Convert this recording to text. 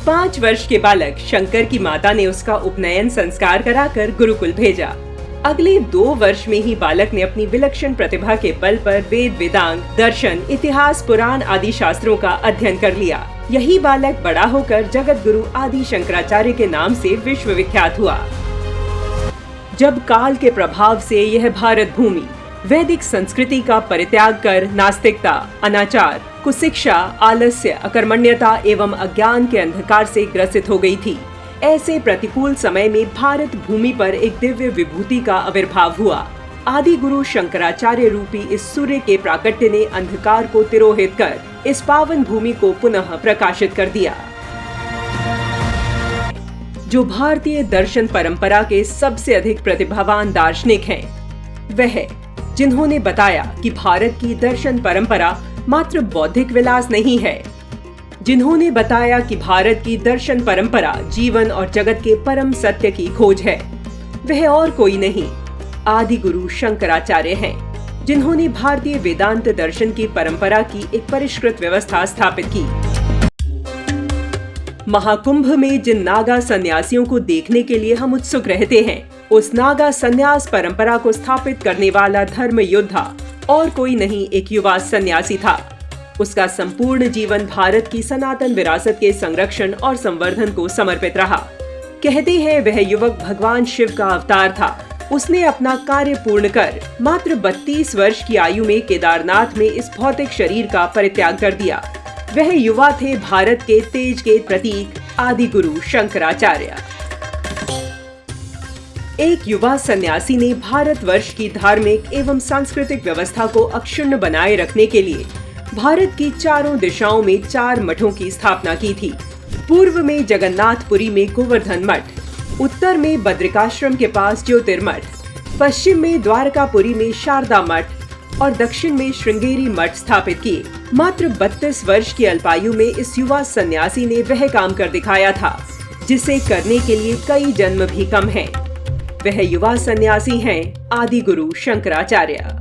5 वर्ष के बालक शंकर की माता ने उसका उपनयन संस्कार कराकर गुरुकुल भेजा। अगले 2 वर्ष में ही बालक ने अपनी विलक्षण प्रतिभा के बल पर वेद, वेदांग, दर्शन, इतिहास, पुराण आदि शास्त्रों का अध्ययन कर लिया। यही बालक बड़ा होकर जगत गुरु आदि शंकराचार्य के नाम से विश्व विख्यात हुआ। जब काल के प्रभाव से यह भारत भूमि वैदिक संस्कृति का परित्याग कर नास्तिकता, अनाचार, कुशिक्षा, आलस्य, अकर्मण्यता एवं अज्ञान के अंधकार से ग्रसित हो गई थी, ऐसे प्रतिकूल समय में भारत भूमि पर एक दिव्य विभूति का आविर्भाव हुआ। आदि गुरु शंकराचार्य रूपी इस सूर्य के प्राकट्य ने अंधकार को तिरोहित कर इस पावन भूमि को पुनः प्रकाशित कर दिया। जो भारतीय दर्शन परंपरा के सबसे अधिक प्रतिभावान दार्शनिक हैं, वह जिन्होंने बताया कि भारत की दर्शन परंपरा मात्र बौद्धिक विलास नहीं है, जिन्होंने बताया कि भारत की दर्शन परंपरा जीवन और जगत के परम सत्य की खोज है, वह और कोई नहीं आदि गुरु शंकराचार्य हैं, जिन्होंने भारतीय वेदांत दर्शन की परंपरा की एक परिष्कृत व्यवस्था स्थापित की। महाकुंभ में जिन नागा सन्यासियों को देखने के लिए हम उत्सुक रहते हैं, उस नागा सन्यास परंपरा को स्थापित करने वाला धर्म योद्धा और कोई नहीं एक युवा सन्यासी था। उसका संपूर्ण जीवन भारत की सनातन विरासत के संरक्षण और संवर्धन को समर्पित रहा। कहते हैं वह युवक भगवान शिव का अवतार था। उसने अपना कार्य पूर्ण कर मात्र 32 वर्ष की आयु में केदारनाथ में इस भौतिक शरीर का परित्याग कर दिया। वह युवा थे भारत के तेज के प्रतीक आदि गुरु शंकराचार्य। एक युवा सन्यासी ने भारतवर्ष की धार्मिक एवं सांस्कृतिक व्यवस्था को अक्षुण्ण बनाए रखने के लिए भारत की चारों दिशाओं में 4 मठों की स्थापना की थी। पूर्व में जगन्नाथपुरी में गोवर्धन मठ, उत्तर में बद्रिकाश्रम के पास ज्योतिर्मठ, पश्चिम में द्वारकापुरी में शारदा मठ और दक्षिण में श्रृंगेरी मठ स्थापित किए। मात्र 32 वर्ष की अल्पायु में इस युवा सन्यासी ने वह काम कर दिखाया था जिसे करने के लिए कई जन्म भी कम हैं। वह युवा सन्यासी हैं आदि गुरु शंकराचार्य।